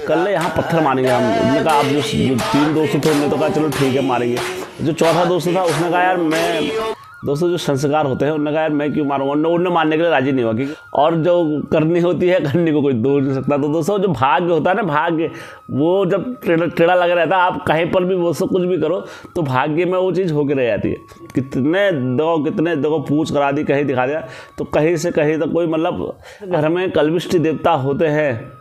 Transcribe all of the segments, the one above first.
कल यहाँ पत्थर मारेंगे हम। उन्होंने कहा आप जो 3 दोस्त थे उन्होंने तो कहा चलो ठीक है मारेंगे। जो चौथा दोस्त था उसने कहा यार मैं, दोस्तों जो संस्कार होते हैं उन्होंने कहा यार मैं क्यों मारूंगा, उन्होंने मारने के लिए राजी नहीं हुआ क्योंकि और जो करनी होती है करने को कोई दूर नहीं सकता। तो दोस्तों जो भाग्य होता है ना, भाग्य वो जब टेढ़ा लगा रहता है, आप कहीं पर भी वो सब कुछ भी करो तो भाग्य में वो चीज़ होकर रह जाती है। कितने देखो पूछ करा दी, कहीं दिखा दिया, तो कहीं से कहीं तक कोई मतलब घर में कलविष्ट देवता होते हैं,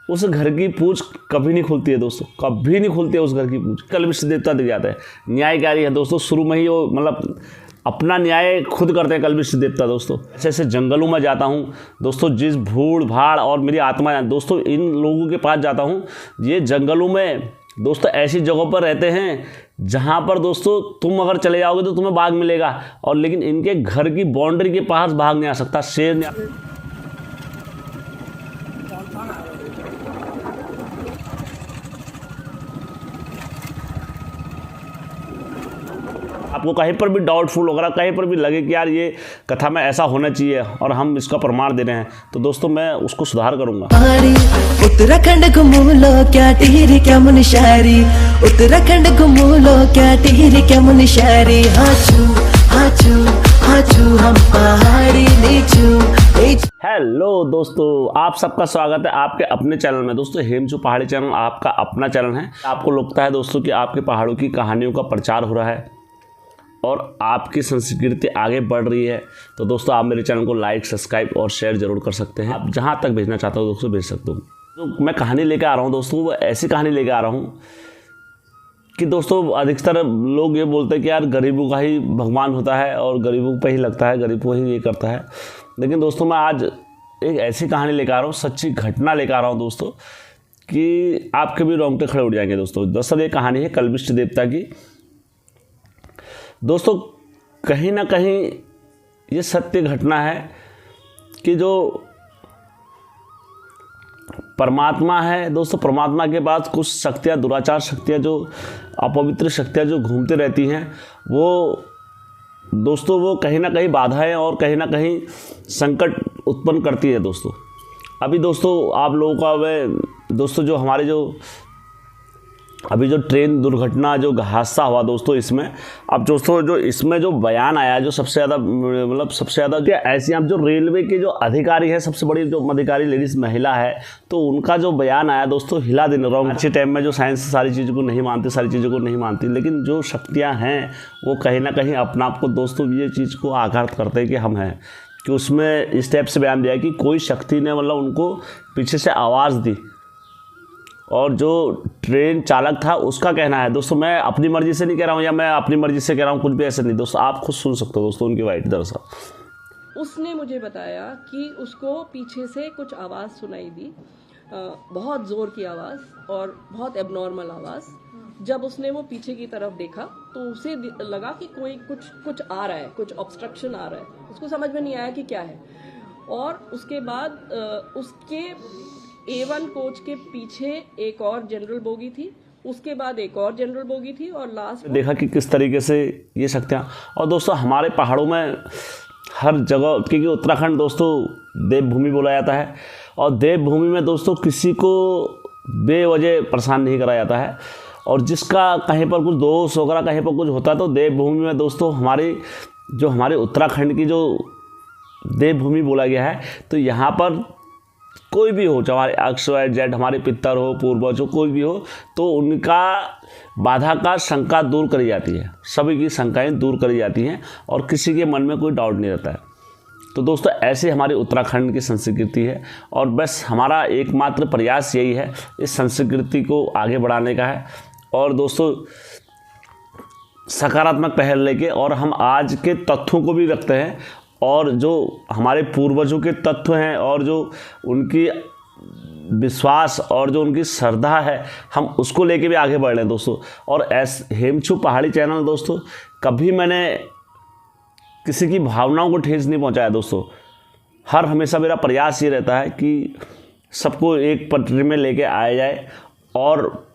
उस घर की पूछ कभी नहीं खुलती है दोस्तों, कभी नहीं खुलती है उस घर की पूछ। कलविष्ट देवता दिख जाता है। न्यायकारी है दोस्तों, शुरू में ही वो मतलब अपना न्याय खुद करते हैं कलविष्ट देवता दोस्तों। ऐसे ऐसे जंगलों में जाता हूँ दोस्तों, जिस भूड़ भाड़ और मेरी आत्मा दोस्तों इन लोगों के पास जाता हूँ। ये जंगलों में दोस्तों ऐसी जगहों पर रहते हैं जहाँ पर दोस्तों तुम अगर चले जाओगे तो तुम्हें बाघ मिलेगा, और लेकिन इनके घर की बाउंड्री के पास बाघ नहीं आ सकता, शेर नहीं आ। आपको कहीं पर भी डाउटफुल होगा, कहीं पर भी लगे कि यार ये कथा में ऐसा होना चाहिए और हम इसका प्रमाण दे रहे हैं, तो दोस्तों मैं उसको सुधार करूंगा। उत्तराखंड घुमूलो क्या टिहरी क्या मुनिशारी, उत्तराखंड घुमूलो क्या टिहरी क्या मुनिशारी, हाचू हाचू हाचू हम पहाड़ी नीचू। हेलो दोस्तों, आप सबका स्वागत है आपके अपने चैनल में। दोस्तों हेमचू पहाड़ी चैनल आपका अपना चैनल है। आपको लगता है दोस्तों कि आपके पहाड़ों की कहानियों का प्रचार हो रहा है और आपकी संस्कृति आगे बढ़ रही है, तो दोस्तों आप मेरे चैनल को लाइक, सब्सक्राइब और शेयर जरूर कर सकते हैं। आप जहां तक भेजना चाहते हो दोस्तों भेज सकते हो। तो मैं कहानी लेकर आ रहा हूं दोस्तों, वो ऐसी कहानी लेकर आ रहा हूं कि दोस्तों अधिकतर लोग ये बोलते हैं कि यार गरीबों का ही भगवान होता है और गरीबों पे ही लगता है, गरीब को ही ये करता है। लेकिन दोस्तों मैं आज एक ऐसी कहानी लेकर आ रहा हूँ, सच्ची घटना लेकर आ रहा हूँ दोस्तों, कि आपके भी रोंगटे खड़े उड़ जाएंगे दोस्तों। दरअसल ये कहानी है कलविष्ट देवता की। दोस्तों कहीं ना कहीं ये सत्य घटना है कि जो परमात्मा है दोस्तों, परमात्मा के पास कुछ शक्तियाँ, दुराचार शक्तियाँ, जो अपवित्र शक्तियाँ जो घूमते रहती हैं, वो दोस्तों वो कहीं ना कहीं बाधाएं और कहीं ना कहीं संकट उत्पन्न करती है दोस्तों। अभी दोस्तों आप लोगों का वह दोस्तों जो हमारे जो अभी जो ट्रेन दुर्घटना जो हादसा हुआ दोस्तों, इसमें अब दोस्तों जो इसमें जो बयान आया, जो सबसे ज़्यादा मतलब सबसे ज़्यादा क्या ऐसी, आप जो रेलवे के जो अधिकारी है, सबसे बड़ी जो अधिकारी लेडीज़ महिला है, तो उनका जो बयान आया दोस्तों हिला देने रहा हूँ। अच्छे टाइम में जो साइंस सारी चीज़ों को नहीं मानती, सारी चीज़ों को नहीं मानती, लेकिन जो शक्तियाँ हैं वो कहीं ना कहीं अपना आप को दोस्तों ये चीज़ को आघात करते हैं कि हम हैं, कि उसमें इस टाइप से बयान दिया कि कोई शक्ति ने मतलब उनको पीछे से आवाज़ दी, और जो ट्रेन चालक था उसका कहना है दोस्तों, मैं अपनी मर्जी से नहीं कह रहा हूँ या मैं अपनी मर्जी से कह रहा हूँ, कुछ भी ऐसा नहीं दोस्तों, आप खुद सुन सकते हो दोस्तों उनकी वाइट। दरअसल उसने मुझे बताया कि उसको पीछे से कुछ आवाज़ सुनाई दी, बहुत ज़ोर की आवाज़ और बहुत एबनॉर्मल आवाज़। जब उसने वो पीछे की तरफ देखा तो उसे लगा कि कोई कुछ आ रहा है, कुछ ऑब्स्ट्रक्शन आ रहा है। उसको समझ में नहीं आया कि क्या है। और उसके बाद उसके A1 कोच के पीछे एक और जनरल बोगी थी, उसके बाद एक और जनरल बोगी थी, और लास्ट देखा कि किस तरीके से ये शक्तियाँ। और दोस्तों हमारे पहाड़ों में हर जगह, क्योंकि उत्तराखंड दोस्तों देवभूमि बोला जाता है, और देवभूमि में दोस्तों किसी को बेवजह परेशान नहीं करा जाता है, और जिसका कहीं पर कुछ दोष वगैरह कहीं पर कुछ होता है तो देवभूमि में दोस्तों हमारे उत्तराखंड की जो देवभूमि बोला गया है, तो यहाँ पर कोई भी हो, चाहे हमारे XYZ हमारे पितर हो, पूर्वज हो, कोई भी हो, तो उनका बाधा का शंका दूर करी जाती है, सभी की शंकाएं दूर करी जाती हैं और किसी के मन में कोई डाउट नहीं रहता है। तो दोस्तों ऐसे हमारे उत्तराखंड की संस्कृति है, और बस हमारा एकमात्र प्रयास यही है इस संस्कृति को आगे बढ़ाने का है, और दोस्तों सकारात्मक पहल लेके, और हम आज के तथ्यों को भी रखते हैं, और जो हमारे पूर्वजों के तत्व हैं और जो उनकी विश्वास और जो उनकी श्रद्धा है, हम उसको लेके भी आगे बढ़ रहे हैं दोस्तों। और हेमचू पहाड़ी चैनल दोस्तों, कभी मैंने किसी की भावनाओं को ठेस नहीं पहुंचाया दोस्तों। हमेशा मेरा प्रयास ये रहता है कि सबको एक पटरी में लेके आया जाए, और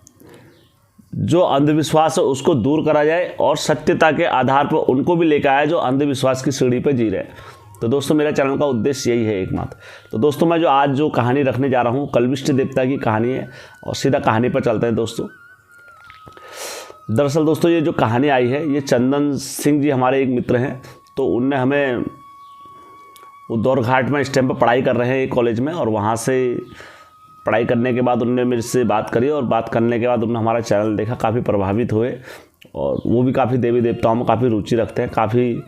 जो अंधविश्वास है उसको दूर करा जाए, और सत्यता के आधार पर उनको भी लेकर आए जो अंधविश्वास की सीढ़ी पर जी रहे हैं। तो दोस्तों मेरा चैनल का उद्देश्य यही है एकमात्र। तो दोस्तों मैं जो आज जो कहानी रखने जा रहा हूँ कल्विष्ट देवता की कहानी है और सीधा कहानी पर चलते हैं दोस्तों। दरअसल दोस्तों ये जो कहानी आई है ये चंदन सिंह जी हमारे एक मित्र हैं, तो उनने हमें वो दौर घाट में इस टाइम पर पढ़ाई कर रहे हैं एक कॉलेज में, और वहाँ से पढ़ाई करने के बाद उनने मेरे से बात करी और बात करने के बाद उन्होंने हमारा चैनल देखा, काफ़ी प्रभावित हुए और वो भी काफ़ी देवी देवताओं में काफ़ी रुचि रखते हैं, काफ़ी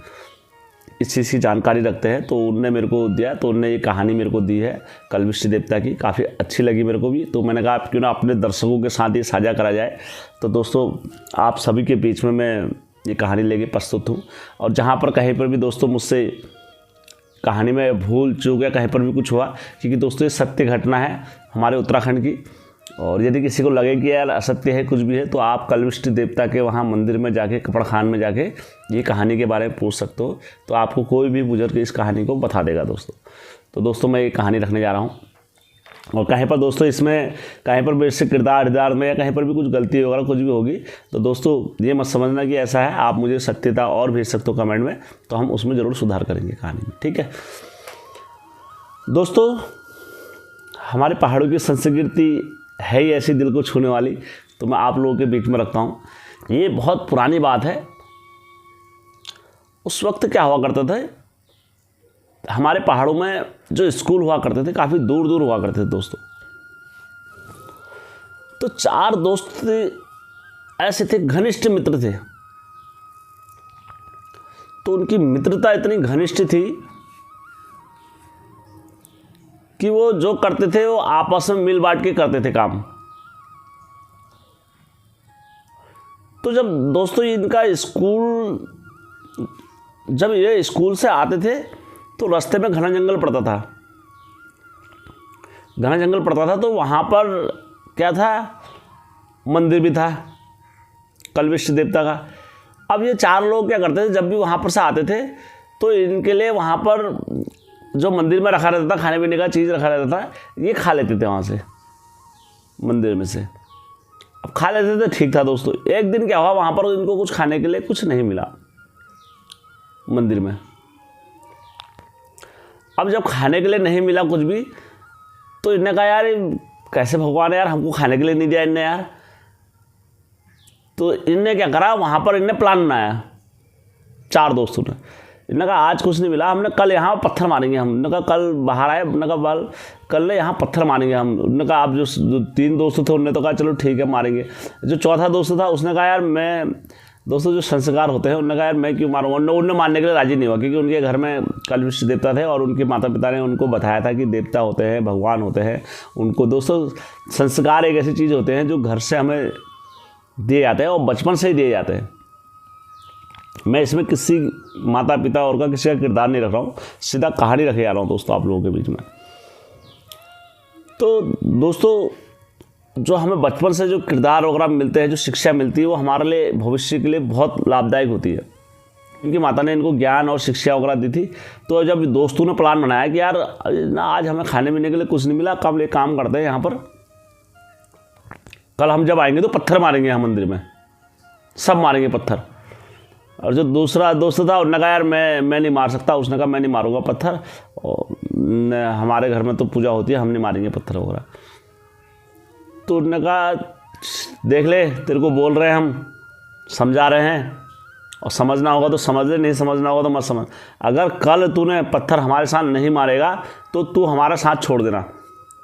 इस चीज़ की जानकारी रखते हैं। तो उनने मेरे को दिया, तो उनने ये कहानी मेरे को दी है कल्विष्ट देवता की, काफ़ी अच्छी लगी मेरे को भी। तो मैंने कहा क्यों ना अपने दर्शकों के साथ ये साझा करा जाए। तो दोस्तों आप सभी के बीच में मैं ये कहानी लेके प्रस्तुत हूँ, और जहाँ पर कहीं पर भी दोस्तों मुझसे कहानी में भूल चूक या कहीं पर भी कुछ हुआ, क्योंकि दोस्तों ये सत्य घटना है हमारे उत्तराखंड की, और यदि किसी को लगे कि यार असत्य है कुछ भी है तो आप कल्विष्ट देवता के वहाँ मंदिर में जाके कपड़ खान में जाके ये कहानी के बारे में पूछ सकते हो, तो आपको कोई भी बुजुर्ग इस कहानी को बता देगा दोस्तों। तो दोस्तों मैं ये कहानी रखने जा रहा हूँ, और कहीं पर दोस्तों इसमें कहीं पर भी इससे किरदार में या कहीं पर भी कुछ गलती वगैरह कुछ भी होगी तो दोस्तों ये मत समझना कि ऐसा है, आप मुझे सत्यता और भेज सकते हो कमेंट में, तो हम उसमें ज़रूर सुधार करेंगे कहानी में, ठीक है। दोस्तों हमारे पहाड़ों की संस्कृति है ही ऐसी दिल को छूने वाली, तो मैं आप लोगों के बीच में रखता हूँ। ये बहुत पुरानी बात है। उस वक्त क्या हुआ करता था, हमारे पहाड़ों में जो स्कूल हुआ करते थे काफ़ी दूर दूर हुआ करते थे दोस्तों। तो 4 दोस्त ऐसे थे, घनिष्ठ मित्र थे। तो उनकी मित्रता इतनी घनिष्ठ थी कि वो जो करते थे वो आपस में मिल बांट के करते थे काम। तो जब दोस्तों इनका स्कूल, जब ये स्कूल से आते थे तो रास्ते में घना जंगल पड़ता था, घना जंगल पड़ता था। तो वहाँ पर क्या था, मंदिर भी था कल्विष्ट देवता का। अब ये 4 लोग क्या करते थे, जब भी वहाँ पर से आते थे तो इनके लिए वहाँ पर जो मंदिर में रखा रहता था खाने पीने का चीज़ रखा रहता था, ये खा लेते थे वहाँ से मंदिर में से। अब खा लेते थे, ठीक था दोस्तों। एक दिन क्या हुआ, वहाँ पर इनको कुछ खाने के लिए कुछ नहीं मिला मंदिर में। अब जब खाने के लिए नहीं मिला कुछ भी, तो इनने कहा यार कैसे भगवान है यार, हमको खाने के लिए नहीं दिया इनने यार। तो इनने क्या करा, वहाँ पर इनने प्लान बनाया 4 दोस्तों ने। इन्होंने कहा आज कुछ नहीं मिला, हमने कल यहाँ पत्थर मारेंगे हम। उन्होंने कहा कल बाहर आए, उन्होंने कहा कल यहाँ पत्थर मारेंगे हम। उन्होंने कहा आप जो 3 दोस्त थे उन्होंने तो कहा चलो ठीक है मारेंगे। जो चौथा दोस्त था उसने कहा यार मैं, दोस्तों जो संस्कार होते हैं, उन्होंने कहा यार मैं क्यों मारूंगा। उन्हें मारने के लिए राजी नहीं हुआ, क्योंकि उनके घर में कल्विष्ट देवता थे और उनके माता पिता ने उनको बताया था कि देवता होते हैं, भगवान होते हैं। उनको दोस्तों संस्कार एक ऐसी चीज़ होते हैं जो घर से हमें दिए जाते हैं और बचपन से ही दिए जाते हैं। मैं इसमें किसी माता पिता और का किसी का किरदार नहीं रख रहा हूँ, सीधा कहानी रखे जा रहा हूँ दोस्तों आप लोगों के बीच में। तो दोस्तों जो हमें बचपन से जो किरदार वगैरह मिलते हैं, जो शिक्षा मिलती है, वो हमारे लिए भविष्य के लिए बहुत लाभदायक होती है, क्योंकि माता ने इनको ज्ञान और शिक्षा वगैरह दी थी। तो जब दोस्तों ने प्लान बनाया कि यार ना आज हमें खाने पीने के लिए कुछ नहीं मिला, कल एक काम करते हैं, यहाँ पर कल हम जब आएंगे तो पत्थर मारेंगे यहाँ मंदिर में, सब मारेंगे पत्थर। और जो दूसरा दोस्त था उन्होंने कहा यार मैं नहीं मार सकता। उसने कहा मैं नहीं मारूंगा पत्थर, और हमारे घर में तो पूजा होती है, हम नहीं मारेंगे पत्थर वगैरह। तो उन्होंने कहा देख ले, तेरे को बोल रहे हैं, हम समझा रहे हैं, और समझना होगा तो समझ ले, नहीं समझना होगा तो मत समझ। अगर कल तूने पत्थर हमारे साथ नहीं मारेगा तो तू हमारा साथ छोड़ देना,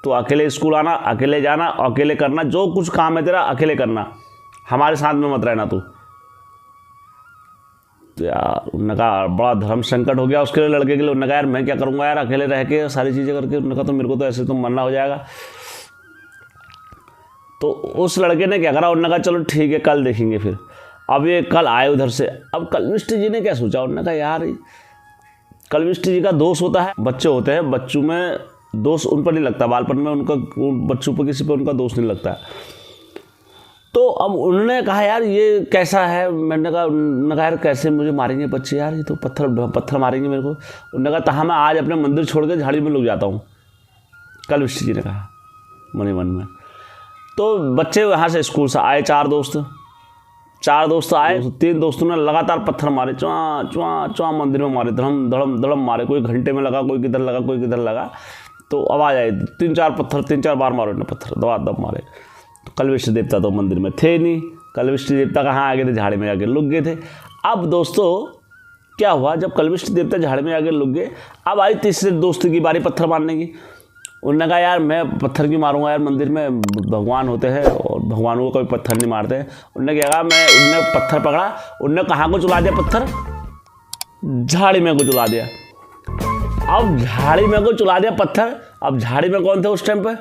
तो अकेले स्कूल आना, अकेले जाना, अकेले करना, जो कुछ काम है तेरा अकेले करना, हमारे साथ में मत रहना तू। तो यार उन्होंने कहा बड़ा धर्म संकट हो गया उसके लिए, लड़के के लिए। उन्होंने कहा यार मैं क्या करूँगा यार अकेले रह के सारी चीज़ें करके। उन्होंने कहा तो मेरे को तो ऐसे तो मरना हो जाएगा। तो उस लड़के ने क्या करा, उन्होंने कहा चलो ठीक है कल देखेंगे फिर। अब ये कल आए उधर से। अब कल्विष्ट जी ने क्या सोचा, उन्होंने कहा यार कल्विष्ट जी का दोष होता है, बच्चे होते हैं, बच्चों में दोष उन पर नहीं लगता, बालपन में उनका बच्चों पर किसी पर उनका दोष नहीं लगता। तो अब उन्होंने कहा यार ये कैसा है। मैंने कहा यार कैसे मुझे मारेंगे बच्चे यार, ये तो पत्थर मारेंगे मेरे को। उन्होंने कहा तहाँ मैं आज अपने मंदिर छोड़ के झाड़ी में लुक जाता हूँ, कल्विष्ट जी ने कहा मनी मन में। तो बच्चे वहाँ से स्कूल से आए 4 दोस्त, 4 दोस्त आए, 3 दोस्तों ने लगातार पत्थर मारे, चुआ चुआ चुआ मंदिर में मारे, धड़म धड़म धड़म मारे, कोई घंटे में लगा, कोई किधर लगा, कोई किधर लगा, तो आवाज़ आई, 3-4 बार मारो ने पत्थर, दबा दब मारे। तो कलविष्ट देवता तो मंदिर में थे नहीं, कलविष्ट देवता कहाँ आ गए थे, झाड़ी में जाके लुक गए थे। अब दोस्तों क्या हुआ, जब कलविष्ट देवता झाड़ी में आगे लुक गए, अब आई तीसरे दोस्त की बारी पत्थर मारने की। उन्होंने कहा यार मैं पत्थर क्यों मारूंगा यार, मंदिर में भगवान होते हैं और भगवानों को कोई पत्थर नहीं मारते हैं। उन्होंने क्या कहा, उनने पत्थर पकड़ा, उनने कहाँ को चला दिया पत्थर, झाड़ी में को चला दिया। अब झाड़ी में को चला दिया पत्थर। अब झाड़ी में कौन थे उस टाइम पे,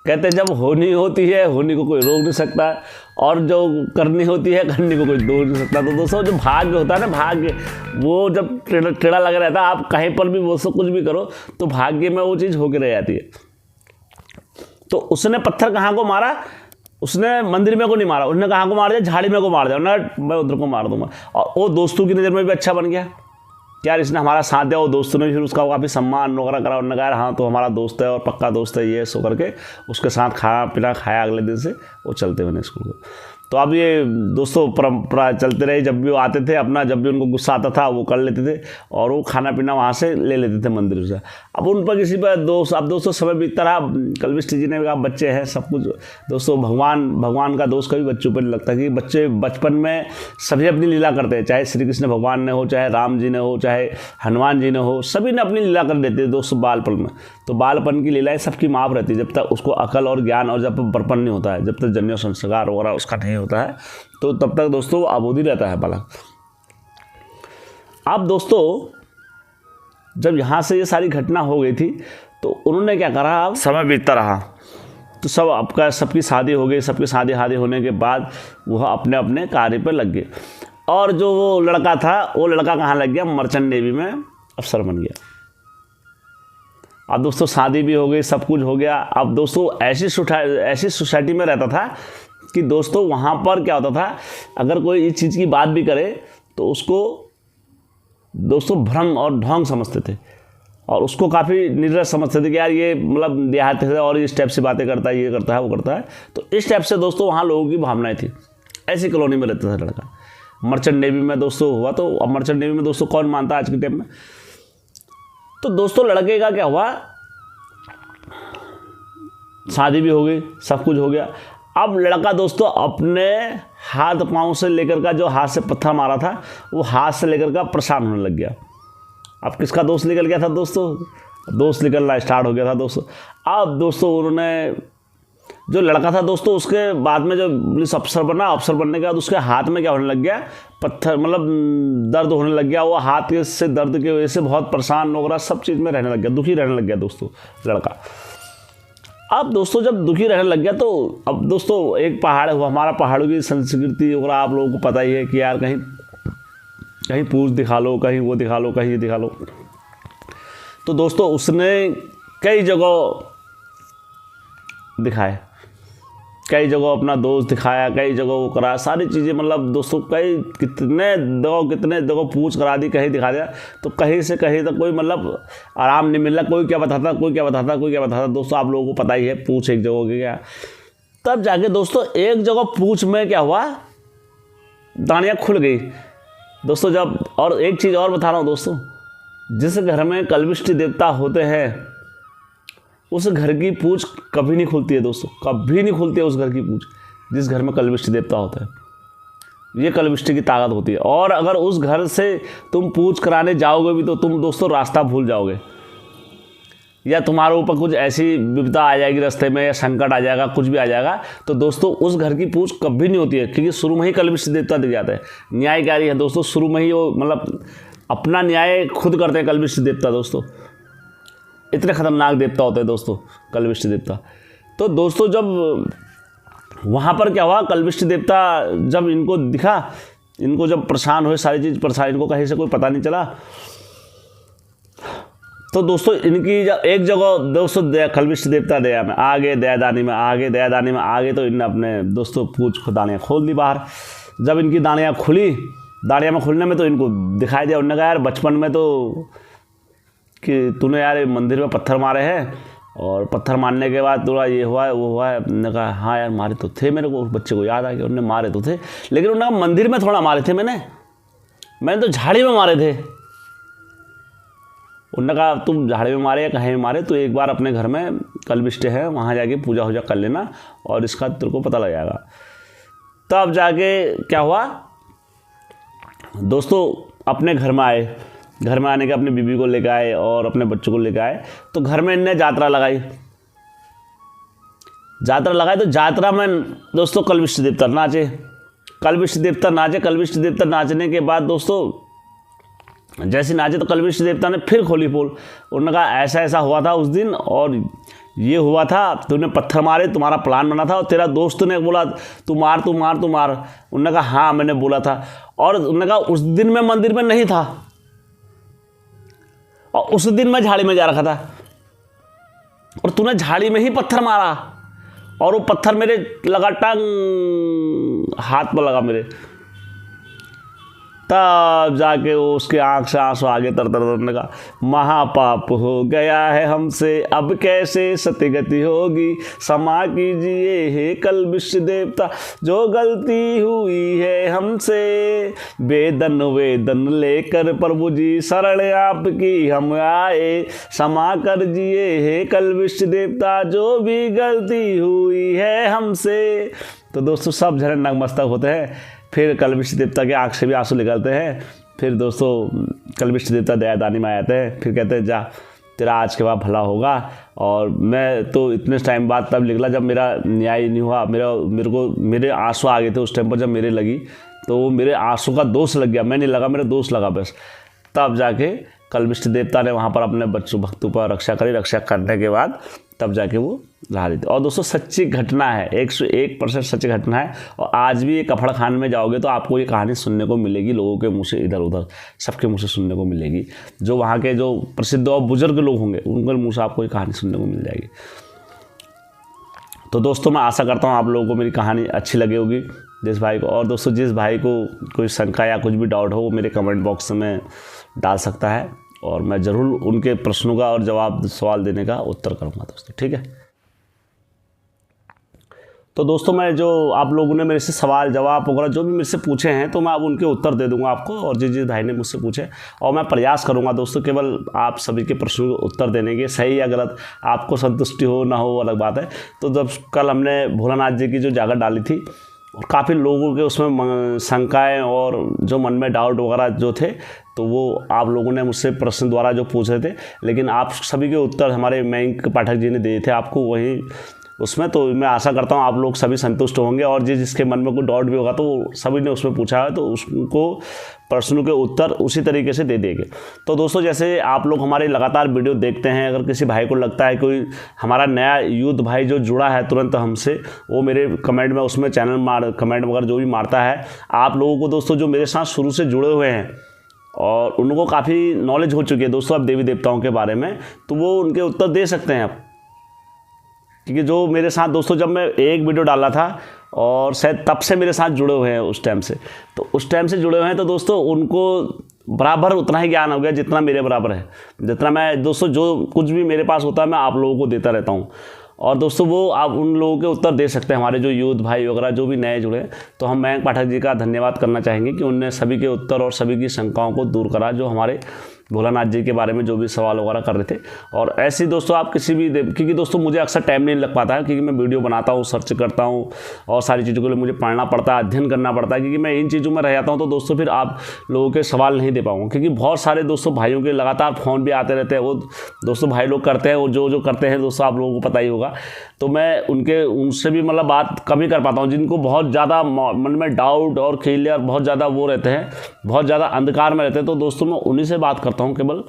कहते जब होनी होती है होनी को कोई रोक नहीं सकता, और जो करनी होती है करनी को कोई रोक नहीं सकता। तो दोस्तों जो भाग्य होता है ना, भाग्य वो जब टेढ़ा लगा रहता है, आप कहीं पर भी वो सब कुछ भी करो तो भाग्य में वो चीज़ होकर रह जाती है। तो उसने पत्थर कहाँ को मारा, उसने मंदिर में को नहीं मारा, उसने कहाँ को मार दिया, झाड़ी में को मार दिया, मैं उधर को मार दूंगा। और वो दोस्तों की नज़र में भी अच्छा बन गया, यार इसने हमारा साथ दिया। वो दोस्तों ने फिर उसका काफ़ी सम्मान वगैरह करा, उन्होंने कहा हाँ तो हमारा दोस्त है और पक्का दोस्त है, ये सो करके उसके साथ खाना पीना खाया। अगले दिन से वो चलते हुए स्कूल को। तो अब ये दोस्तों परंपरा चलते रही, जब भी वो आते थे अपना, जब भी उनको गुस्सा आता था वो कर लेते थे और वो खाना पीना वहाँ से ले लेते थे मंदिर से। अब उन पर किसी पर दोस्त, अब दोस्तों समय बीतता रहा, कलविष्ट जी ने कहा बच्चे हैं सब कुछ। दोस्तों भगवान का दोस्त कभी बच्चों पर नहीं लगता, कि बच्चे बचपन में सभी अपनी लीला करते हैं, चाहे श्री कृष्ण भगवान ने हो, चाहे राम जी ने हो, चाहे हनुमान जी ने हो, सभी ने अपनी लीला कर देते हैं दोस्तों बालपन में। तो बालपन की लीलाएं सबकी माफ रहती है, जब तक उसको अकल और ज्ञान और जब बड़पन नहीं होता है, जब तक जन्य संस्कार वगैरह उसका नहीं होता है, तो तब तक दोस्तों अबोधी रहता है बालक। अब दोस्तों जब यहाँ से ये सारी घटना हो गई थी तो उन्होंने क्या करा, अब समय बीतता रहा तो सबकी शादी हो गई। सबकी शादी होने के बाद वह अपने अपने कार्य पर लग गए। और जो वो लड़का था, वो लड़का कहाँ लग गया, मर्चेंट नेवी में अफसर बन गया। अब दोस्तों शादी भी हो गई, सब कुछ हो गया। अब दोस्तों ऐसी सोसाइटी में रहता था कि दोस्तों वहाँ पर क्या होता था, अगर कोई इस चीज़ की बात भी करे तो उसको दोस्तों भ्रम और ढोंग समझते थे और उसको काफ़ी निर्लज समझते थे कि यार ये मतलब देहाती है और इस टाइप से बातें करता है, ये करता है, वो करता है। तो इस टाइप से दोस्तों वहाँ लोगों की भावनाएं थी। ऐसी कॉलोनी में रहता था लड़का। मर्चेंट नेवी में दोस्तों हुआ, तो अब मर्चेंट नेवी में दोस्तों कौन मानता है आज के टाइम में। तो दोस्तों लड़के का क्या हुआ, शादी भी हो गई, सब कुछ हो गया। अब लड़का दोस्तों अपने हाथ पाँव से लेकर का, जो हाथ से पत्थर मारा था वो हाथ से लेकर का परेशान होने लग गया। अब किसका दोस्त निकल गया था दोस्तों, दोस्त निकलना स्टार्ट हो गया था दोस्तों। अब दोस्तों उन्होंने, जो लड़का था दोस्तों, उसके बाद में जो पुलिस अफसर बना, अफसर बनने के बाद उसके हाथ में क्या होने लग गया, पत्थर मतलब दर्द होने लग गया। वो हाथ से दर्द की वजह से बहुत परेशान वगैरह सब चीज़ में रहने लग गया, दुखी रहने लग गया दोस्तों लड़का। अब दोस्तों जब दुखी रहने लग गया तो अब दोस्तों एक पहाड़ हुआ, हमारा पहाड़ों की संस्कृति वगैरह आप लोगों को पता ही है कि यार कहीं पूछ दिखा लो, कहीं वो दिखा लो, कहीं ये दिखा लो। तो दोस्तों उसने कई जगह दिखाए, कई जगह अपना दोस्त दिखाया, कई जगह वो करा, सारी चीज़ें मतलब दोस्तों कितने जगह पूछ करा दी, कहीं दिखा दिया। तो कहीं से कहीं तक कोई मतलब आराम नहीं मिल रहा, कोई क्या बताता। दोस्तों आप लोगों को पता ही है पूछ एक जगह की क्या। तब जाके दोस्तों एक जगह पूछ में क्या हुआ, दानियाँ खुल गई दोस्तों जब। और एक चीज़ और बता रहा हूँ दोस्तों, जिस घर में कलविष्ट देवता होते हैं उस घर की पूछ कभी नहीं खुलती है दोस्तों, कभी नहीं खुलती है उस घर की पूछ, जिस घर में कलविष्ट देवता होता है। ये कलविष्ट की ताकत होती है। और अगर उस घर से तुम पूछ कराने जाओगे भी तो तुम दोस्तों रास्ता भूल जाओगे, या तुम्हारे ऊपर कुछ ऐसी विपदा आ जाएगी रास्ते में, या संकट आ जाएगा, कुछ भी आ जाएगा। तो दोस्तों उस घर की पूछ कभी नहीं होती है, क्योंकि शुरू में ही कलविष्ट देवता दिख जाता है। न्यायकारी है दोस्तों, शुरू में ही वो मतलब अपना न्याय खुद करते हैं कलविष्ट देवता दोस्तों। इतने खतरनाक देवता होते हैं दोस्तों कलविष्ट देवता। तो दोस्तों जब वहाँ पर क्या हुआ, कलविष्ट देवता जब इनको दिखा, इनको जब परेशान हुए, सारी चीज़ परेशान, इनको कहीं से कोई पता नहीं चला। तो दोस्तों इनकी जब एक जगह दोस्तों कलविष्ट देवता दया में आगे, दयादानी में आगे, तो इनने अपने दोस्तों पूछ दानियाँ खोल दी बाहर। जब इनकी दानियाँ खुली, दानियाँ में खुलने में तो इनको दिखाई दिया। उन्होंने कहा यार बचपन में तो कि तूने यार मंदिर में पत्थर मारे हैं और पत्थर मारने के बाद थोड़ा ये हुआ है वो हुआ है। मैंने कहा हाँ यार मारे तो थे, मेरे को उस बच्चे को याद आ गया, उन्होंने मारे तो थे, लेकिन उन्होंने मंदिर में थोड़ा मारे थे, मैंने तो झाड़ी में मारे थे। उन्होंने कहा तुम झाड़ी में मारे या कहीं में मारे तो एक बार अपने घर में कल्पिष्ट है वहाँ जाके पूजा वूजा कर लेना और इसका तेरे को पता लग जाएगा। तब जाके क्या हुआ दोस्तों, अपने घर में आए, घर में आने के अपनी बीवी को लेकर आए और अपने बच्चों को लेकर आए। तो घर में इनने यात्रा लगाई तो यात्रा में दोस्तों कल्पिष्ट देवता नाचे। कल्पिष्ट देवता नाचने के बाद दोस्तों जैसे नाचे तो कल्पिष्ट देवता ने फिर खोली पोल। उन्होंने कहा ऐसा ऐसा हुआ था उस दिन और ये हुआ था, तूने पत्थर मारे, तुम्हारा प्लान बना था और तेरा दोस्त ने बोला तू मार। उन्होंने कहा हाँ मैंने बोला था। और उन्होंने कहा उस दिन मैं मंदिर में नहीं था और उस दिन मैं झाड़ी में जा रखा था और तूने झाड़ी में ही पत्थर मारा और वो पत्थर मेरे लगा, टंग हाथ पर लगा मेरे। तब जाके वो उसके आंख से आंसू आगे तरने का, महापाप हो गया है हमसे, अब कैसे सत्यगति होगी, क्षमा कीजिए हे कल्पिष्ट देवता, जो गलती हुई है हमसे, वेदन लेकर प्रभु जी शरण आपकी हम आए, क्षमा करजिए हे कल्पिष्ट देवता, जो भी गलती हुई है हमसे। तो दोस्तों सब झरन नतमस्तक होते हैं। फिर कल्पिष्ट देवता के आँख से भी आंसू निकलते हैं। फिर दोस्तों कल्पिष्ट देवता दयादानी में आते हैं। फिर कहते हैं जा तेरा आज के बाद भला होगा। और मैं तो इतने टाइम बाद तब निकला जब मेरा न्याय नहीं हुआ, मेरे आंसू आ गए थे उस टाइम पर। जब मेरे लगी तो वो मेरे आंसू का दोष लग गया, मैं नहीं लगा, मेरा दोष लगा बस। तब जाके कल्पिष्ट देवता ने वहाँ पर अपने बच्चों भक्तों पर रक्षा करी। रक्षा करने के बाद तब जाके वो ला दी थी। और दोस्तों सच्ची घटना है, 101% सच्ची घटना है। और आज भी ये कफड़ खान में जाओगे तो आपको ये कहानी सुनने को मिलेगी, लोगों के मुँह से, इधर उधर सबके मुँह से सुनने को मिलेगी। जो वहाँ के जो प्रसिद्ध और बुजुर्ग लोग होंगे उनके मुँह से आपको ये कहानी सुनने को मिल जाएगी। तो दोस्तों मैं आशा करता हूँ आप लोगों को मेरी कहानी अच्छी लगी होगी, जिस भाई को। और दोस्तों जिस भाई को कोई शंका या कुछ भी डाउट हो वो मेरे कमेंट बॉक्स में डाल सकता है और मैं ज़रूर उनके प्रश्नों का और सवाल देने का उत्तर करूँगा दोस्तों, ठीक है। तो दोस्तों मैं जो आप लोगों ने मेरे से सवाल जवाब वगैरह जो भी मेरे से पूछे हैं तो मैं अब उनके उत्तर दे दूंगा आपको। और जिस भाई ने मुझसे पूछे और मैं प्रयास करूंगा दोस्तों केवल आप सभी के प्रश्नों के उत्तर देने के, सही या गलत आपको संतुष्टि हो ना हो अलग बात है। तो जब कल हमने भोलानाथ जी की जो जागर डाली थी और काफ़ी लोगों के उसमें शंकाएँ और जो मन में डाउट वगैरह जो थे तो वो आप लोगों ने मुझसे प्रश्न द्वारा जो पूछ रहे थे, लेकिन आप सभी के उत्तर हमारे मयंक पाठक जी ने दिए थे आपको वहीं उसमें। तो मैं आशा करता हूँ आप लोग सभी संतुष्ट होंगे और जिसके मन में कोई डाउट भी होगा तो वो सभी ने उसमें पूछा है तो उसको प्रश्नों के उत्तर उसी तरीके से दे देंगे। तो दोस्तों जैसे आप लोग हमारे लगातार वीडियो देखते हैं, अगर किसी भाई को लगता है कोई हमारा नया यूथ भाई जो जुड़ा है तुरंत हमसे, वो मेरे कमेंट में उसमें कमेंट वगैरह जो भी मारता है, आप लोगों को दोस्तों जो मेरे साथ शुरू से जुड़े हुए हैं और उनको काफ़ी नॉलेज हो चुकी है दोस्तों अब देवी देवताओं के बारे में, तो वो उनके उत्तर दे सकते हैं आप। क्योंकि जो मेरे साथ दोस्तों जब मैं एक वीडियो डाला था और शायद तब से मेरे साथ जुड़े हुए हैं उस टाइम से, तो उस टाइम से जुड़े हुए हैं तो दोस्तों उनको बराबर उतना ही ज्ञान हो गया जितना मेरे बराबर है। जितना मैं दोस्तों जो कुछ भी मेरे पास होता है मैं आप लोगों को देता रहता हूँ। और दोस्तों वो आप उन लोगों के उत्तर दे सकते हैं, हमारे जो यूथ भाई वगैरह जो भी नए जुड़े। तो हम मयंक पाठक जी का धन्यवाद करना चाहेंगे कि उनने सभी के उत्तर और सभी की शंकाओं को दूर करा, जो हमारे भोलानाथ जी के बारे में जो भी सवाल वगैरह कर रहे थे। और ऐसे ही दोस्तों आप किसी भी क्योंकि दोस्तों मुझे अक्सर टाइम नहीं लग पाता है, क्योंकि मैं वीडियो बनाता हूँ, सर्च करता हूँ और सारी चीज़ों के लिए मुझे पढ़ना पड़ता है, अध्ययन करना पड़ता है, क्योंकि मैं इन चीज़ों में रह जाता हूँ। तो दोस्तों फिर आप लोगों के सवाल नहीं दे पाऊँगा, क्योंकि बहुत सारे दोस्तों भाइयों के लगातार फ़ोन भी आते रहते हैं। वो दोस्तों भाई लोग करते हैं, वो जो करते हैं दोस्तों आप लोगों को पता ही होगा। तो मैं उनसे भी मतलब बात कम ही कर पाता हूँ, जिनको बहुत ज़्यादा मन में डाउट और क्लियर बहुत ज़्यादा वो रहते हैं, बहुत ज़्यादा अंधकार में रहते हैं। तो दोस्तों मैं उन्हीं से बात करता हूँ केवल,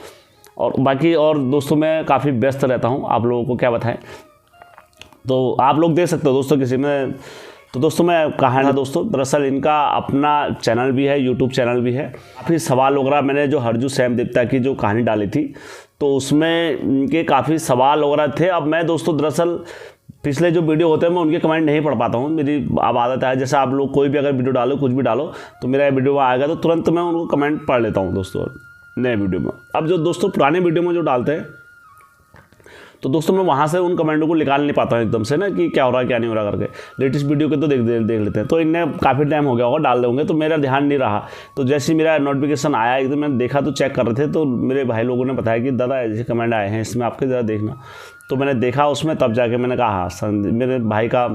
और बाकी और दोस्तों मैं काफ़ी व्यस्त रहता हूँ, आप लोगों को क्या बताएं। तो आप लोग देख सकते हो दोस्तों किसी में। तो दोस्तों मैं कहा था दोस्तों, दरअसल इनका अपना चैनल भी है, यूट्यूब चैनल भी है। काफ़ी सवाल वगैरह मैंने जो हरजू सैम देवता की जो कहानी डाली थी तो उसमें इनके काफ़ी सवाल वगैरह थे। अब मैं दोस्तों दरअसल पिछले जो वीडियो होते हैं मैं उनके कमेंट नहीं पढ़ पाता हूँ, मेरी अब आदत है। जैसे आप लोग कोई भी अगर वीडियो डालो, कुछ भी डालो, तो मेरा वीडियो आएगा तो तुरंत मैं उनको कमेंट पढ़ लेता हूँ दोस्तों नए वीडियो में। अब जो दोस्तों पुराने वीडियो में जो डालते हैं तो दोस्तों मैं वहाँ से उन कमेंटों को निकाल नहीं पाता हूँ एकदम से ना कि क्या हो रहा है क्या नहीं हो रहा करके। लेटेस्ट वीडियो के तो देख लेते हैं। तो इनने काफ़ी टाइम हो गया होगा डाल देंगे, तो मेरा ध्यान नहीं रहा। तो जैसे ही मेरा नोटिफिकेशन आया एकदम मैंने देखा तो चेक कर रहे थे, तो मेरे भाई लोगों ने बताया कि दादा ऐसे कमेंट आए हैं इसमें, आपके ज़रा देखना। तो मैंने देखा उसमें, तब जाके मैंने कहा हाँ मेरे भाई का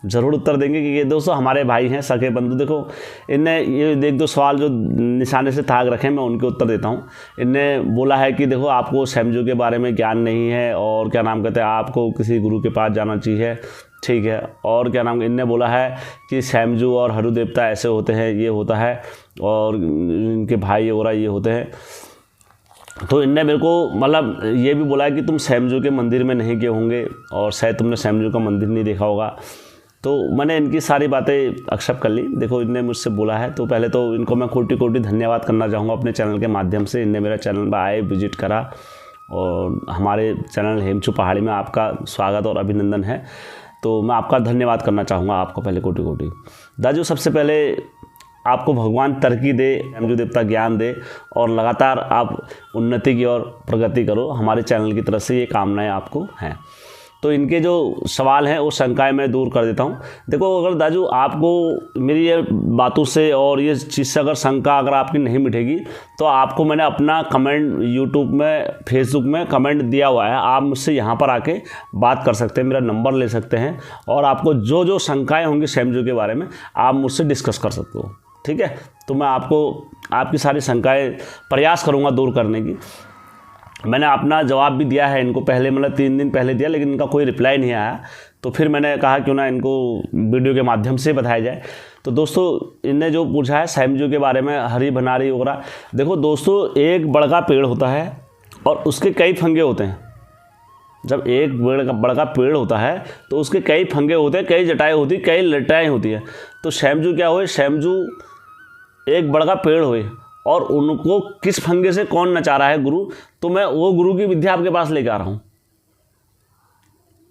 ज़रूर उत्तर देंगे कि ये दोस्तों हमारे भाई हैं, सगे बंधु। देखो इनने ये एक दो सवाल जो निशाने से ताक रखे मैं उनके उत्तर देता हूँ। इनने बोला है कि देखो आपको सैमजू के बारे में ज्ञान नहीं है और क्या नाम कहते हैं आपको किसी गुरु के पास जाना चाहिए, ठीक है। और क्या नाम इनने बोला है कि सैमजू और हरु देवता ऐसे होते हैं, ये होता है, और इनके भाई वगैरह ये होते हैं। तो इनने मेरे को मतलब ये भी बोला है कि तुम सैमजू के मंदिर में नहीं गए होंगे और शायद तुमने सैमजू का मंदिर नहीं देखा होगा। तो मैंने इनकी सारी बातें एक्सेप्ट कर ली। देखो इनने मुझसे बोला है, तो पहले तो इनको मैं कोटि कोटि धन्यवाद करना चाहूँगा अपने चैनल के माध्यम से। इनने मेरा चैनल पर आए, विजिट करा, और हमारे चैनल हेमचू पहाड़ी में आपका स्वागत और अभिनंदन है। तो मैं आपका धन्यवाद करना चाहूँगा आपको पहले कोटि कोटि। दाजू सबसे पहले आपको भगवान तरक्की दे, सैमजू देवता ज्ञान दे और लगातार आप उन्नति की ओर प्रगति करो, हमारे चैनल की तरफ से ये कामनाएं आपको हैं। तो इनके जो सवाल हैं वो शंकाएं मैं दूर कर देता हूँ। देखो अगर दाजू आपको मेरी ये बातों से और ये चीज़ से अगर शंका अगर आपकी नहीं मिटेगी, तो आपको मैंने अपना कमेंट यूट्यूब में, फेसबुक में कमेंट दिया हुआ है, आप मुझसे यहाँ पर आके बात कर सकते हैं, मेरा नंबर ले सकते हैं, और आपको जो जो शंकाएँ होंगी सैमजू के बारे में आप मुझसे डिस्कस कर सकते हो, ठीक है। तो मैं आपको आपकी सारी शंकाएँ प्रयास करूँगा दूर करने की। मैंने अपना जवाब भी दिया है इनको पहले, मतलब 3 दिन पहले दिया, लेकिन इनका कोई रिप्लाई नहीं आया। तो फिर मैंने कहा क्यों ना इनको वीडियो के माध्यम से बताया जाए। तो दोस्तों इनने जो पूछा है सैमजू के बारे में, हरी भनारी वगैरह, देखो दोस्तों एक बड़का पेड़ होता है और उसके कई फंगे होते हैं। जब एक बड़का पेड़ होता है तो उसके कई फंगे होते हैं, कई जटाएँ होती, कई लटाएँ होती हैं। तो सैमजू क्या हुए, सैमजू एक बड़का पेड़ हुए, और उनको किस फंगे से कौन नचा रहा है गुरु, तो मैं वो गुरु की विद्या आपके पास लेकर आ रहा हूँ।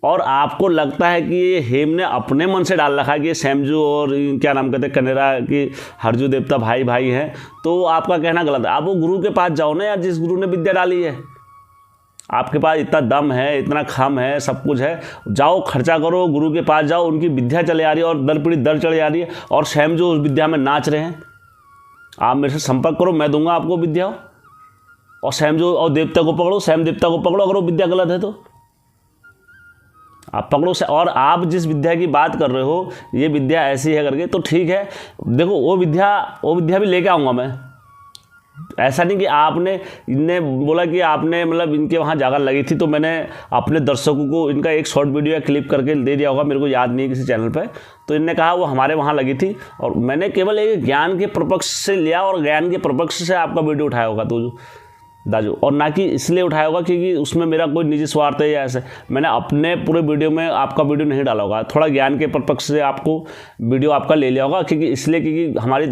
और आपको लगता है कि ये हेम ने अपने मन से डाल रखा है कि ये सैमजू और क्या नाम कहते हैं कनेरा की हरजू देवता भाई भाई हैं, तो आपका कहना गलत है। आप वो गुरु के पास जाओ ना यार, जिस गुरु ने विद्या डाली है। आपके पास इतना दम है, इतना खम है, सब कुछ है, जाओ खर्चा करो, गुरु के पास जाओ, उनकी विद्या चले आ रही है और दर पीढ़ी दर चले आ रही है, और सैमजू उस विद्या में नाच रहे हैं। आप मेरे से संपर्क करो, मैं दूंगा आपको विद्या। और सैमजू और देवता को पकड़ो, सैम देवता को पकड़ो, अगर वो विद्या गलत है तो आप पकड़ो। और आप जिस विद्या की बात कर रहे हो, ये विद्या ऐसी है करके, तो ठीक है, देखो वो विद्या भी लेके आऊँगा मैं। ऐसा नहीं कि आपने इनने बोला कि आपने मतलब इनके वहाँ जाकर लगी थी, तो मैंने अपने दर्शकों को इनका एक शॉर्ट वीडियो या क्लिप करके दे दिया होगा, मेरे को याद नहीं है किसी चैनल पे। तो इनने कहा वो हमारे वहाँ लगी थी, और मैंने केवल एक ज्ञान के प्रपक्ष से लिया और ज्ञान के प्रपक्ष से आपका वीडियो उठाया होगा तो दाजू, और ना कि इसलिए उठाया होगा क्योंकि उसमें मेरा कोई निजी स्वार्थ है या ऐसे। मैंने अपने पूरे वीडियो में आपका वीडियो नहीं डाला होगा, थोड़ा ज्ञान के पक्ष से आपको वीडियो आपका ले लिया होगा, क्योंकि इसलिए क्योंकि हमारे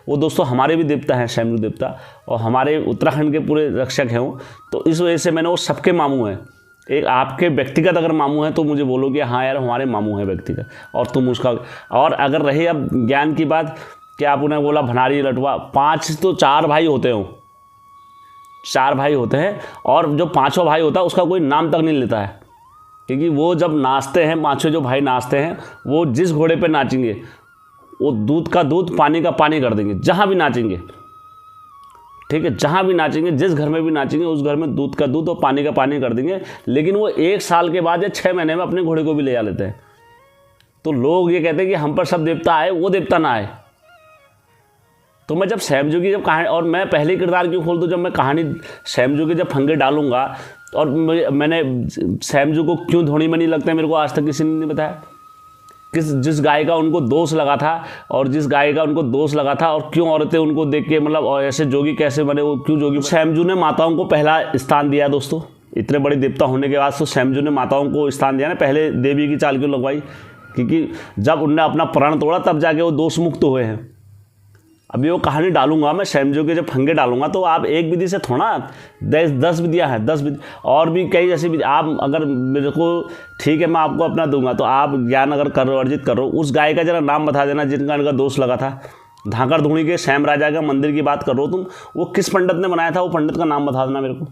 वो दोस्तों हमारे भी देवता हैं सैमजू देवता, और हमारे उत्तराखंड के पूरे रक्षक हैं वो। तो इस वजह से मैंने वो सबके मामू हैं। एक आपके व्यक्तिगत अगर मामू हैं तो मुझे बोलो कि हाँ यार हमारे मामू हैं व्यक्तिगत, और तुम उसका। और अगर रही अब ज्ञान की बात कि आप उन्हें बोला भनारी लटवा, 5 तो 4 भाई होते हो, 4 भाई होते हैं, और जो 5वां भाई होता है उसका कोई नाम तक नहीं लेता है, क्योंकि वो जब नाचते हैं 5वें जो भाई नाचते हैं, वो जिस घोड़े पे नाचेंगे वो दूध का दूध पानी का पानी कर देंगे, जहाँ भी नाचेंगे, ठीक है, जहाँ भी नाचेंगे, जिस घर में भी नाचेंगे उस घर में दूध का दूध और पानी का पानी कर देंगे। लेकिन वो 1 साल के बाद या 6 महीने में अपने घोड़े को भी ले जा लेते हैं। तो लोग ये कहते हैं कि हम पर सब देवता आए, वो देवता ना आए। तो मैं जब सैमजू की जब कहानी, और मैं पहले किरदार क्यों खोल दूँ, जब मैं कहानी सैमजू के जब फंगे डालूंगा, और मैंने सैमजू को क्यों धोनी में नहीं लगता है, मेरे को आज तक किसी ने नहीं बताया। जिस गाय का उनको दोष लगा था, और जिस गाय का उनको दोष लगा था, और क्यों औरतें उनको देख के मतलब और ऐसे जोगी कैसे बने, वो क्यों जोगी। सैमजू ने माताओं को पहला स्थान दिया दोस्तों, इतने बड़े देवता होने के बाद तो सैमजू ने माताओं को स्थान दिया ना। पहले देवी की चाल क्यों लगवाई, क्योंकि जब उनने अपना प्राण तोड़ा तब जाके वो दोष मुक्त हुए हैं। अभी वो कहानी डालूंगा मैं, सैमजू के जब फंगे डालूंगा, तो आप एक विधि से थोड़ा 10 विधियाँ हैं, 10 विधि और भी कई ऐसी विधि। आप अगर मेरे को ठीक है मैं आपको अपना दूंगा, तो आप ज्ञान अगर कर रहे हो, अर्जित कर रहे हो, उस गाय का जरा नाम बता देना जिनका इनका दोष लगा था। धाकर धूणी के सैम राजा का मंदिर की बात कर रहे हो तुम, वो किस पंडित ने बनाया था, वो पंडित का नाम बता देना मेरे को।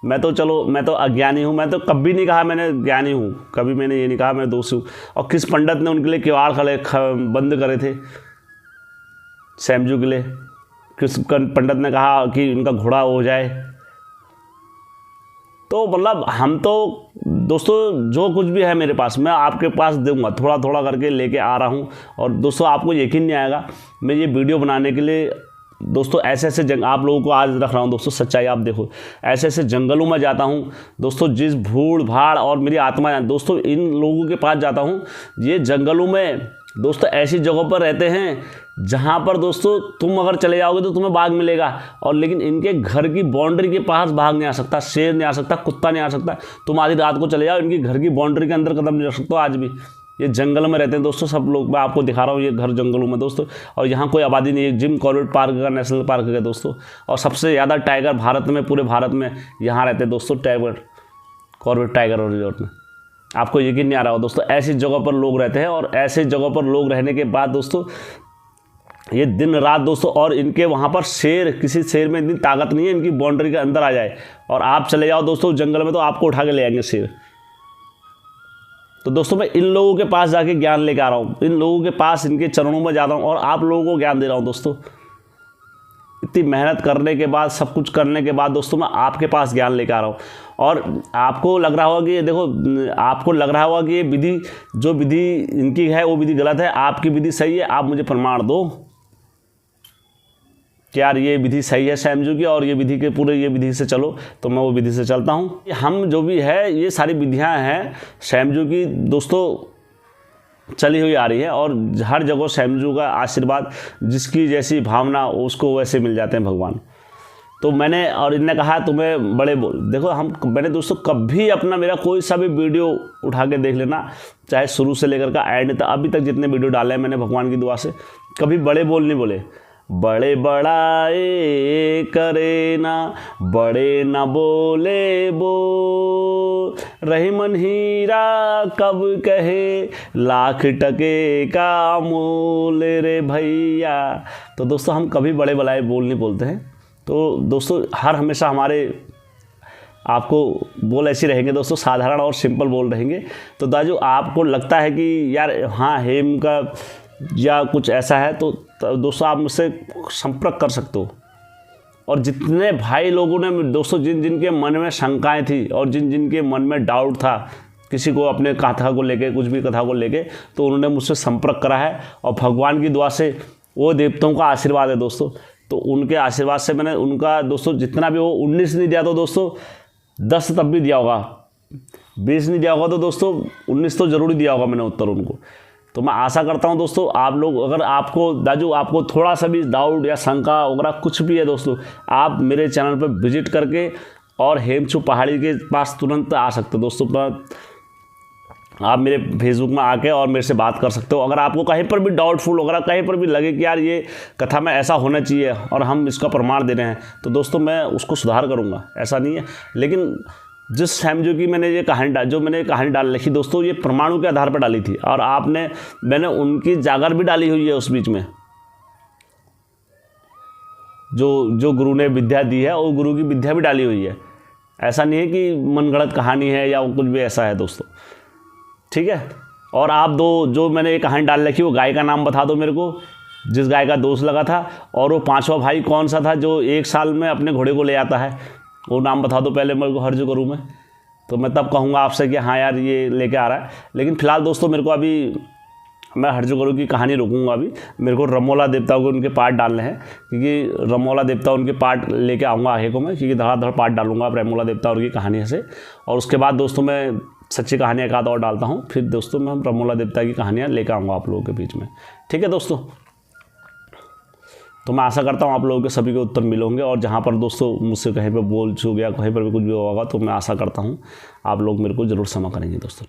मैं तो अज्ञानी हूँ, मैं तो कभी नहीं कहा मैंने ज्ञानी हूँ, कभी मैंने ये नहीं कहा मैं दोषी हूँ। और किस पंडित ने उनके लिए किवाड़ बंद करे थे सैमजू के लिए? किस पंडित ने कहा कि इनका घोड़ा हो जाए? तो मतलब हम तो दोस्तों जो कुछ भी है मेरे पास मैं आपके पास दूंगा, थोड़ा थोड़ा करके लेके आ रहा हूँ। और दोस्तों आपको यकीन नहीं आएगा, मैं ये वीडियो बनाने के लिए दोस्तों ऐसे ऐसे आप लोगों को आज रख रहा हूँ दोस्तों, सच्चाई आप देखो, ऐसे ऐसे जंगलों में जाता हूँ दोस्तों, जिस भूड़ भाड़ और मेरी आत्मा दोस्तों इन लोगों के पास जाता हूँ। ये जंगलों में दोस्तों ऐसी जगहों पर रहते हैं जहाँ पर दोस्तों तुम अगर चले जाओगे तो तुम्हें बाघ मिलेगा, और लेकिन इनके घर की बाउंड्री के पास बाघ नहीं आ सकता, शेर नहीं आ सकता, कुत्ता नहीं आ सकता। तुम आधी रात को चले जाओ, इनकी घर की बाउंड्री के अंदर कदम नहीं रख सकते हो आज भी। ये जंगल में रहते हैं दोस्तों सब लोग, मैं आपको दिखा रहा हूँ ये घर जंगलों में दोस्तों। और यहाँ कोई आबादी नहीं है, जिम कॉर्बेट पार्क का नेशनल पार्क है दोस्तों। और सबसे ज़्यादा टाइगर भारत में, पूरे भारत में यहाँ रहते हैं दोस्तों टाइगर, कॉर्बेट टाइगर और रिजॉर्ट में। आपको यकीन नहीं आ रहा हो दोस्तों, ऐसी जगह पर लोग रहते हैं। और ऐसे जगह पर लोग रहने के बाद दोस्तों ये दिन रात दोस्तों, और इनके वहाँ पर शेर, किसी शेर में इतनी ताकत नहीं है इनकी बाउंड्री के अंदर आ जाए और आप चले जाओ दोस्तों जंगल में तो आपको उठा के ले आएंगे शेर। तो दोस्तों मैं इन लोगों के पास जाके ज्ञान लेके आ रहा हूँ, इन लोगों के पास इनके चरणों में जा रहा हूँ और आप लोगों को ज्ञान दे रहा हूँ दोस्तों। इतनी मेहनत करने के बाद, सब कुछ करने के बाद दोस्तों मैं आपके पास ज्ञान लेकर आ रहा हूँ। और आपको लग रहा होगा कि देखो, आपको लग रहा होगा कि ये विधि, जो विधि इनकी है वो विधि गलत है, आपकी विधि सही है, आप मुझे प्रमाण दो कि यार ये विधि सही है सैमजू की और ये विधि के पूरे ये विधि से चलो, तो मैं वो विधि से चलता हूँ। हम जो भी है ये सारी विधियाँ हैं सैमजू की दोस्तों चली हुई आ रही है, और हर जगह सैमजू का आशीर्वाद, जिसकी जैसी भावना उसको वैसे मिल जाते हैं भगवान। तो मैंने, और इनने कहा तुम्हें बड़े बोल, देखो मैंने दोस्तों कभी अपना, मेरा कोई सा भी वीडियो उठा के देख लेना, चाहे शुरू से लेकर का एंड तक, अभी तक जितने वीडियो डाले हैं मैंने भगवान की दुआ से, कभी बड़े बोल नहीं बोले। बड़े बड़ाए करे ना, बड़े ना बोले बोल, रही मन हीरा कब कहे, लाख टके का मोल रे भैया। तो दोस्तों हम कभी बड़े बड़ाए बोल नहीं बोलते हैं। तो दोस्तों हर हमेशा हमारे आपको बोल ऐसे रहेंगे दोस्तों, साधारण और सिंपल बोल रहेंगे। तो दाजू आपको लगता है कि यार हाँ हेम का या कुछ ऐसा है, तो दोस्तों आप मुझसे संपर्क कर सकते हो। और जितने भाई लोगों ने दोस्तों, जिन जिन के मन में शंकाएं थी और जिन जिन के मन में डाउट था किसी को अपने कथा को लेके, कुछ भी कथा को लेके, तो उन्होंने मुझसे संपर्क करा है। और भगवान की दुआ से, वो देवताओं का आशीर्वाद है दोस्तों, तो उनके आशीर्वाद से मैंने उनका दोस्तों जितना भी, वो 19 नहीं दिया तो दोस्तों 10 तब भी दिया होगा, 20 नहीं दिया होगा तो दोस्तों 19 तो ज़रूरी दिया होगा मैंने उत्तर उनको। तो मैं आशा करता हूं दोस्तों आप लोग, अगर आपको दाजू आपको थोड़ा सा भी डाउट या शंका वगैरह कुछ भी है दोस्तों, आप मेरे चैनल पर विजिट करके और हेमचू पहाड़ी के पास तुरंत आ सकते हो दोस्तों। आप मेरे फेसबुक में आके और मेरे से बात कर सकते हो। अगर आपको कहीं पर भी डाउटफुल वगैरह कहीं पर भी लगे कि यार ये कथा में ऐसा होना चाहिए और हम इसका प्रमाण दे रहे हैं, तो दोस्तों मैं उसको सुधार करूँगा, ऐसा नहीं है। लेकिन जिस सैमजू की मैंने ये कहानी डाल लिखी दोस्तों, ये परमाणु के आधार पर डाली थी, और मैंने उनकी जागर भी डाली हुई है उस बीच में। जो गुरु ने विद्या दी है वो गुरु की विद्या भी डाली हुई है। ऐसा नहीं है कि मनगढ़ंत कहानी है या कुछ भी ऐसा है दोस्तों, ठीक है। और आप जो मैंने ये कहानी डाल रखी, वो गाय का नाम बता दो मेरे को, जिस गाय का दोष लगा था, और वो 5वां भाई कौन सा था जो 1 साल में अपने घोड़े को ले आता है, वो नाम बता दो पहले मेरे को हर्ज गुरु में। तो मैं तब कहूँगा आपसे कि हाँ यार ये लेके आ रहा है। लेकिन फ़िलहाल दोस्तों मेरे को अभी, मैं हर्ज गुरु की कहानी रोकूंगा अभी, मेरे को रमोला देवताओं को उनके पार्ट डालने हैं, क्योंकि रमोला देवता उनके पार्ट लेके आऊँगा आगे को मैं, क्योंकि धड़ाधड़ पार्ट डालूंगा रमोला देवता उनकी कहानी से। और उसके बाद दोस्तों मैं सच्ची कहानियाँ एक आध और डालता हूँ, फिर दोस्तों मैं हम रमोला देवता की कहानियाँ लेकर आऊँगा आप लोगों के बीच में, ठीक है दोस्तों। तो मैं आशा करता हूँ आप लोगों के सभी के उत्तर मिले होंगे, और जहाँ पर दोस्तों मुझसे कहीं पर बोल छू गया, कहीं पर भी कुछ भी होगा, तो मैं आशा करता हूँ आप लोग मेरे को ज़रूर क्षमा करेंगे दोस्तों।